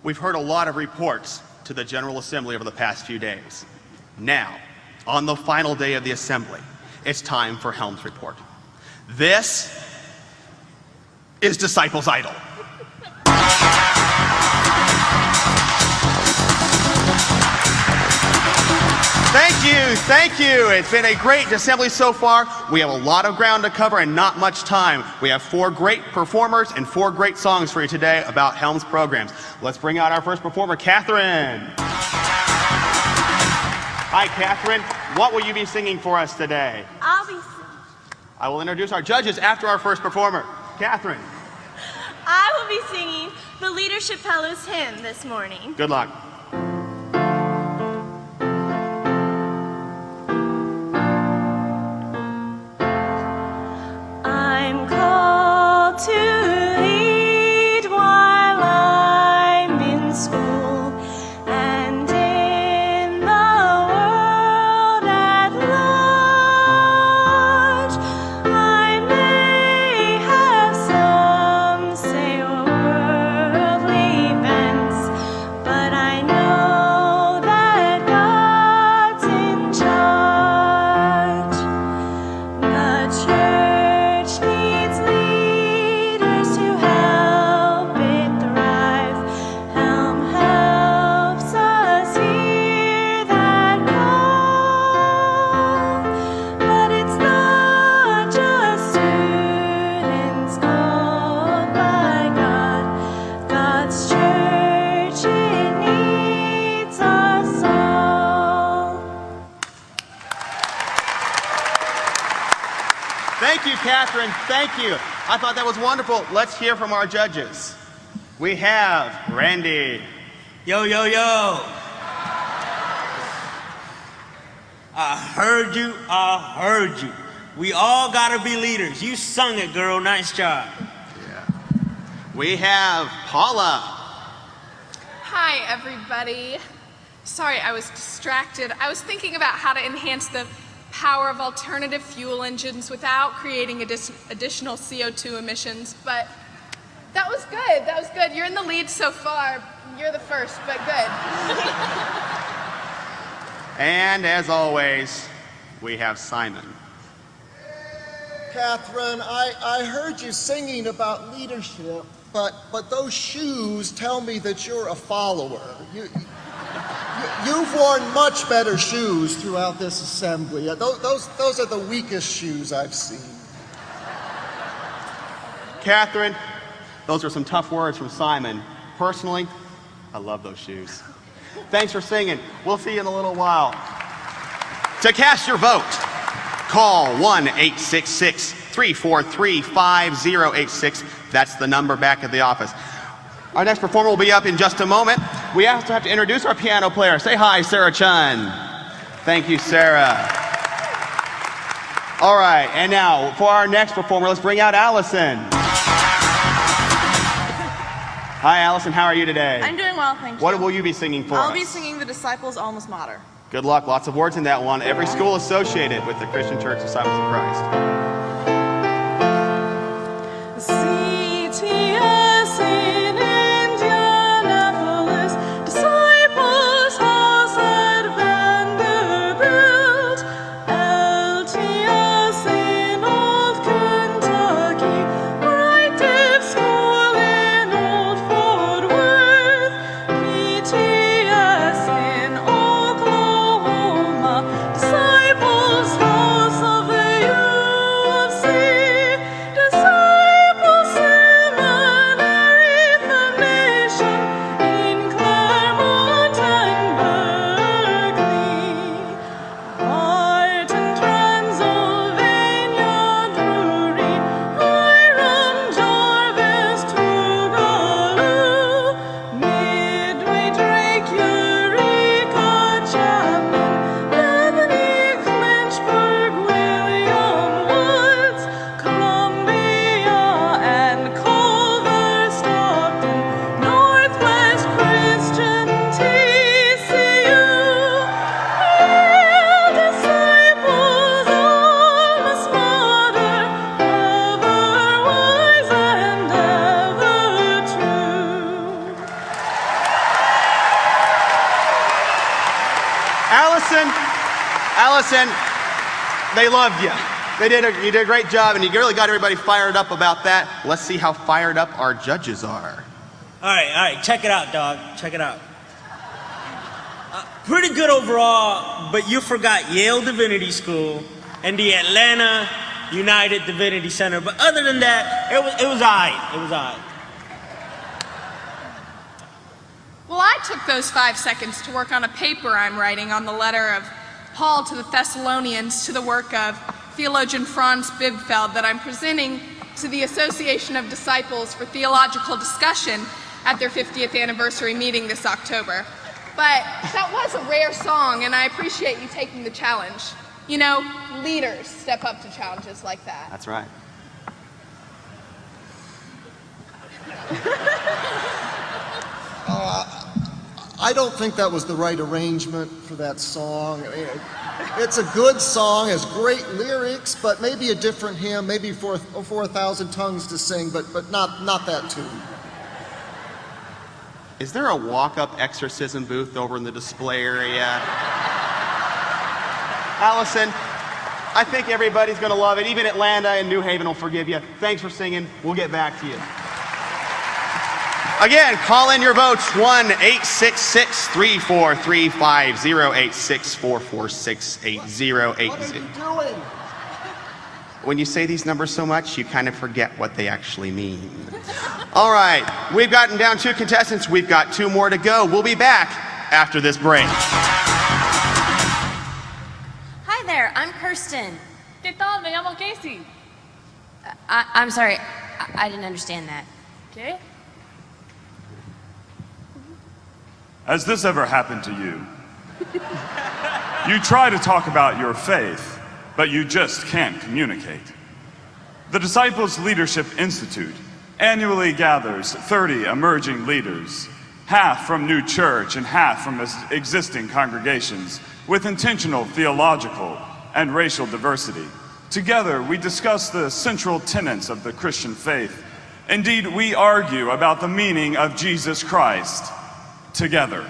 We've heard a lot of reports to the General Assembly over the past few days. Now, on the final day of the Assembly, it's time for HELM's report. This is Disciples Idol. Thank you. It's been a great assembly so far. We have a lot of ground to cover and not much time. We have 4 great performers and 4 great songs for you today about HELM's programs. Let's bring out our first performer, Catherine. Hi, Catherine. What will you be singing for us today? I'll be singing. I will introduce our judges after our first performer. Catherine. I will be singing the Leadership Fellows hymn this morning. Good luck. I'm called to lead while I'm in school and in the world at large. I may have some say or worldly bents, but I know that God's in charge. The church needs leaders to help it thrive. HELM helps us hear that call. But it's not just students called by God. God's church, it needs us all. Thank you, Catherine. Thank you. I thought that was wonderful. Let's hear from our judges. We have Randy. Yo, yo, yo. I heard you. We all gotta be leaders. You sung it, girl. Nice job. We have Paula. Hi, everybody. Sorry, I was distracted. I was thinking about how to enhance the power of alternative fuel engines without creating additional CO2 emissions, but that was good. That was good. You're in the lead so far. You're the first, but good. And as always, we have Simon. Catherine, I heard you singing about leadership, but those shoes tell me that you're a follower. You've worn much better shoes throughout this assembly. Those are the weakest shoes I've seen. Catherine, those are some tough words from Simon. Personally, I love those shoes. Thanks for singing. We'll see you in a little while. To cast your vote, call 1-866-343-5086. That's the number back at the office. Our next performer will be up in just a moment. We also have to introduce our piano player. Say hi, Sarah Chun. Thank you, Sarah. All right, and now for our next performer, let's bring out Allison. Hi, Allison. How are you today? I'm doing well, thank you. What will you be singing for us? I'll be singing the Disciples' Almost Mater. Good luck. Lots of words in that one. Every school associated with the Christian Church Disciples of Christ. CTS in Indianapolis, Disciples House at Vanderbilt, LTS in Old Kentucky, Wright Div School in Old Fort Worth, PTS in Oklahoma, Disciples House of the Allison, they loved you. You did a great job, and you really got everybody fired up about that. Let's see how fired up our judges are. All right, check it out, dog. Check it out. Pretty good overall, but you forgot Yale Divinity School and the Atlanta United Divinity Center. But other than that, it was all right. It was all right. Well, I took those 5 seconds to work on a paper I'm writing on the letter of Paul to the Thessalonians to the work of theologian Franz Bibfeld that I'm presenting to the Association of Disciples for Theological Discussion at their 50th anniversary meeting this October. But that was a rare song, and I appreciate you taking the challenge. You know, leaders step up to challenges like that. That's right. I don't think that was the right arrangement for that song. I mean, it's a good song, has great lyrics, but maybe a different hymn, maybe for 1,000 tongues to sing, but not that tune. Is there a walk-up exorcism booth over in the display area? Allison, I think everybody's going to love it. Even Atlanta and New Haven will forgive you. Thanks for singing. We'll get back to you. Again, call in your votes, 1-866-343-5086, 446-8080. What are you doing? When you say these numbers so much, you kind of forget what they actually mean. All right, we've gotten down 2 contestants. We've got 2 more to go. We'll be back after this break. Hi there, I'm Kirsten. ¿Qué tal? Me llamo Casey. I'm sorry, I didn't understand that. ¿Qué? Has this ever happened to you? You try to talk about your faith, but you just can't communicate. The Disciples Leadership Institute annually gathers 30 emerging leaders, half from new church and half from existing congregations, with intentional theological and racial diversity. Together, we discuss the central tenets of the Christian faith. Indeed, we argue about the meaning of Jesus Christ together.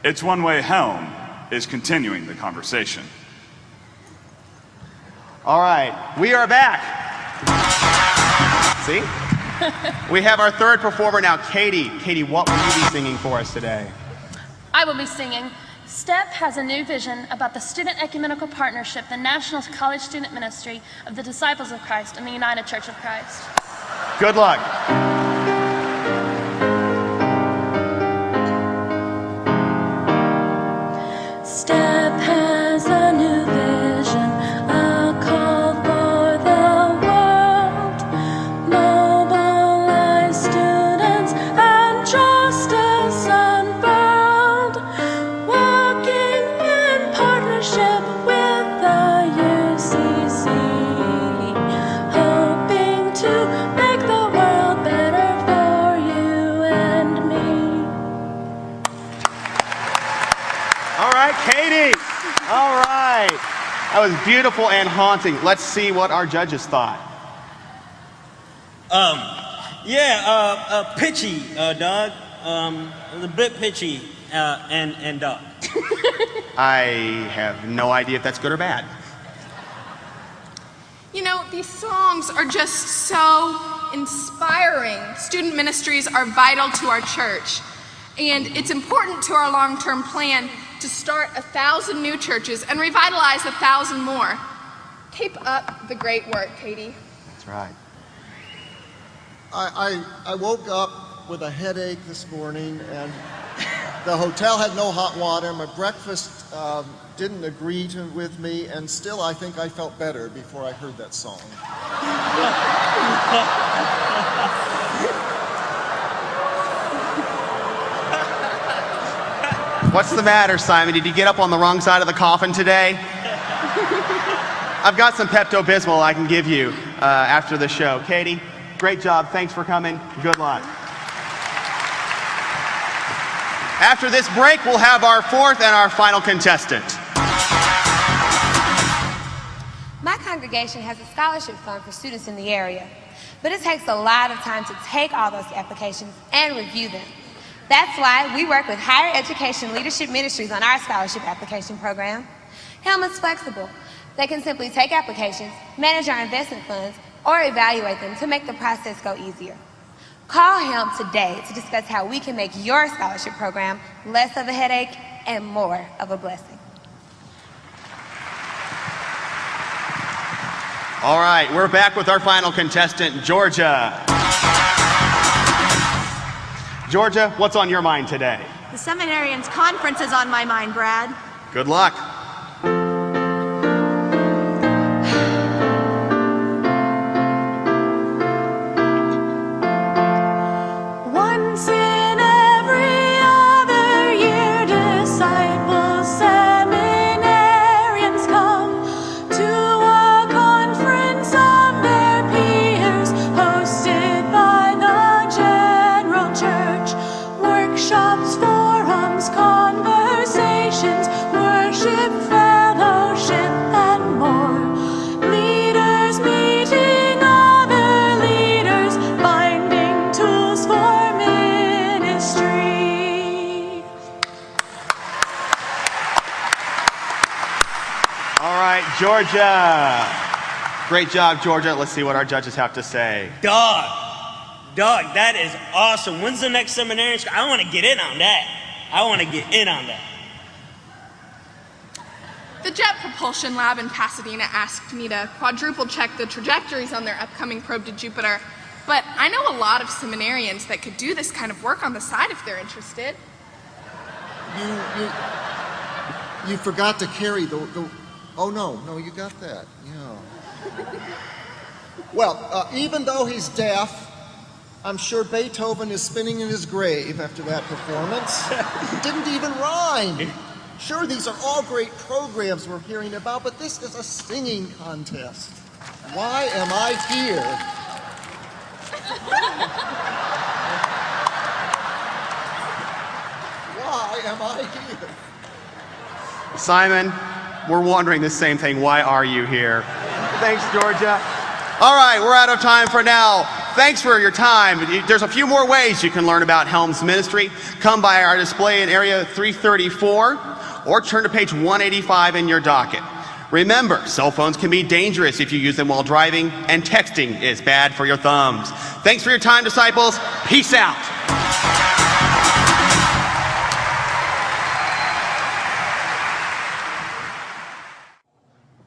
It's one way HELM is continuing the conversation. All right, we are back. See? We have our third performer now, Katie. Katie, what will you be singing for us today? I will be singing. STEP has a new vision about the Student Ecumenical Partnership, the National College Student Ministry of the Disciples of Christ and the United Church of Christ. Good luck. STEP has a new vision, a call for the world. Mobilize students and justice unfurled. Working in partnership with the UCC, hoping to make the world better for you and me. All right, Katie. All right. That was beautiful and haunting. Let's see what our judges thought. Pitchy, dog. A bit pitchy, and dog. I have no idea if that's good or bad. You know, these songs are just so inspiring. Student ministries are vital to our church, and it's important to our long-term plan to start 1,000 new churches and revitalize 1,000 more. Keep up the great work, Katie. That's right. I woke up with a headache this morning, and the hotel had no hot water. My breakfast didn't agree with me, and still I think I felt better before I heard that song. What's the matter, Simon? Did you get up on the wrong side of the coffin today? I've got some Pepto-Bismol I can give you after the show. Katie, great job. Thanks for coming. Good luck. After this break, we'll have our fourth and our final contestant. My congregation has a scholarship fund for students in the area, but it takes a lot of time to take all those applications and review them. That's why we work with Higher Education Leadership Ministries on our scholarship application program. HELM is flexible. They can simply take applications, manage our investment funds, or evaluate them to make the process go easier. Call HELM today to discuss how we can make your scholarship program less of a headache and more of a blessing. All right, we're back with our final contestant, Georgia. Georgia, what's on your mind today? The Seminarians Conference is on my mind, Brad. Good luck. Once in every other year, disciples, seminarians come to a conference of their peers, hosted by the general church. Workshops, forums, conversations, worship, fellowship, and more. Leaders meeting other leaders, finding tools for ministry. All right, Georgia. Great job, Georgia. Let's see what our judges have to say. Dog, that is awesome. When's the next seminarian? I want to get in on that. The Jet Propulsion Lab in Pasadena asked me to quadruple check the trajectories on their upcoming probe to Jupiter, but I know a lot of seminarians that could do this kind of work on the side if they're interested. You forgot to carry the oh no, you got that. Yeah. Well, even though he's deaf, I'm sure Beethoven is spinning in his grave after that performance. It didn't even rhyme. Sure, these are all great programs we're hearing about, but this is a singing contest. Why am I here? Why am I here? Simon, we're wondering the same thing. Why are you here? Thanks, Georgia. All right, we're out of time for now. Thanks for your time. There's a few more ways you can learn about HELM's ministry. Come by our display in area 334 or turn to page 185 in your docket. Remember, cell phones can be dangerous if you use them while driving, and texting is bad for your thumbs. Thanks for your time, disciples. Peace out.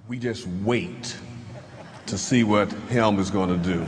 We just wait to see what HELM is going to do.